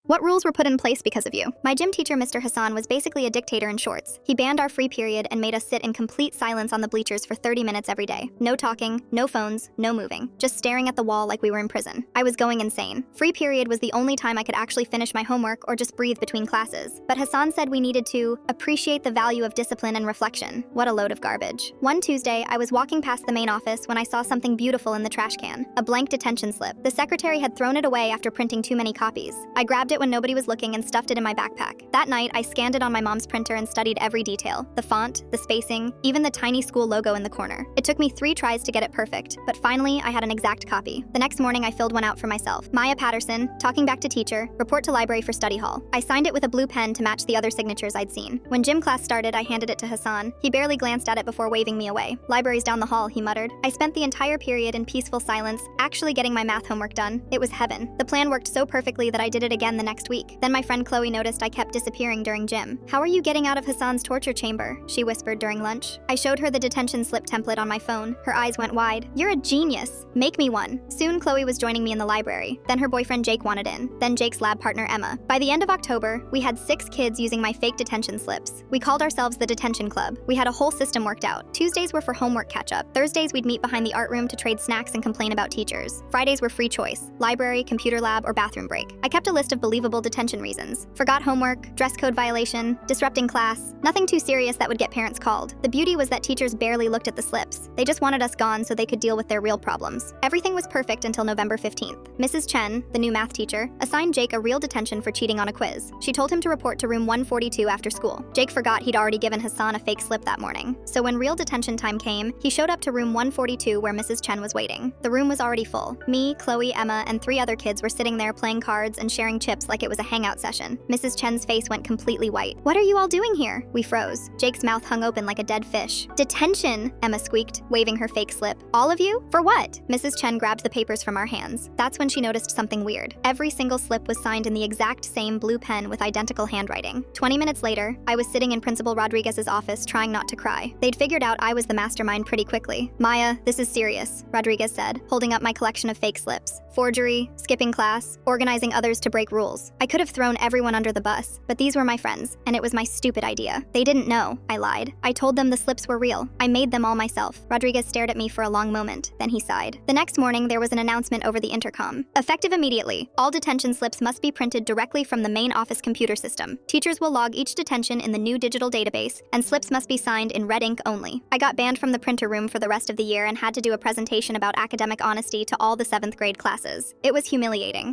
What rules were put in place because of you? My gym teacher, Mr. Hassan, was basically a dictator in shorts. He banned our free period and made us sit in complete silence on the bleachers for 30 minutes every day. No talking, no phones, no moving. Just staring at the wall like we were in prison. I was going insane. Free period was the only time I could actually finish my homework or just breathe between classes. But Hassan said we needed to appreciate the value of discipline and reflection. What a load of garbage. One Tuesday, I was walking past the main office when I saw something beautiful in the trash can. A blank detention slip. The secretary had thrown it away after printing too many copies. I grabbed it when nobody was looking and stuffed it in my backpack. That night, I scanned it on my mom's printer and studied every detail. The font, the spacing, even the tiny school logo in the corner. It took me 3 tries to get it perfect, but finally, I had an exact copy. The next morning, I filled one out for myself. Maya Patterson, talking back to teacher, report to library for study hall. I signed it with a blue pen to match the other signatures I'd seen. When gym class started, I handed it to Hassan. He barely glanced at it before waving me away. Library's down the hall, he muttered. I spent the entire period in peaceful silence, actually getting my math homework done. It was heaven. The plan worked so perfectly that I did it again the next week. Then my friend Chloe noticed I kept disappearing during gym. How are you getting out of Hassan's torture chamber? She whispered during lunch. I showed her the detention slip template on my phone. Her eyes went wide. You're a genius. Make me one. Soon Chloe was joining me in the library. Then her boyfriend Jake wanted in. Then Jake's lab partner Emma. By the end of October, we had 6 kids using my fake detention slips. We called ourselves the Detention Club. We had a whole system worked out. Tuesdays were for homework catch-up. Thursdays we'd meet behind the art room to trade snacks and complain about teachers. Fridays were free choice. Library, computer lab, or bathroom break. I kept a list of believable detention reasons. Forgot homework, dress code violation, disrupting class. Nothing too serious that would get parents called. The beauty was that teachers barely looked at the slips. They just wanted us gone so they could deal with their real problems. Everything was perfect until November 15th. Mrs. Chen, the new math teacher, assigned Jake a real detention for cheating on a quiz. She told him to report to room 142 after school. Jake forgot he'd already given Hassan a fake slip that morning. So when real detention time came, he showed up to room 142 where Mrs. Chen was waiting. The room was already full. Me, Chloe, Emma, and 3 other kids were sitting there playing cards and sharing chips like it was a hangout session. Mrs. Chen's face went completely white. What are you all doing here? We froze. Jake's mouth hung open like a dead fish. Detention, Emma squeaked, waving her fake slip. All of you? For what? Mrs. Chen grabbed the papers from our hands. That's when she noticed something weird. Every single slip was signed in the exact same blue pen with identical handwriting. 20 minutes later, I was sitting in Principal Rodriguez's office trying not to cry. They'd figured out I was the mastermind pretty quickly. Maya, this is serious, Rodriguez said, holding up my collection of fake slips. Forgery, skipping class, organizing others to break rules. I could have thrown everyone under the bus, but these were my friends, and it was my stupid idea. They didn't know, I lied. I told them the slips were real. I made them all myself. Rodriguez stared at me for a long moment, then he sighed. The next morning, there was an announcement over the intercom. Effective immediately, all detention slips must be printed directly from the main office computer system. Teachers will log each detention in the new digital database, and slips must be signed in red ink only. I got banned from the printer room for the rest of the year and had to do a presentation about academic honesty to all the 7th grade classes. It was humiliating.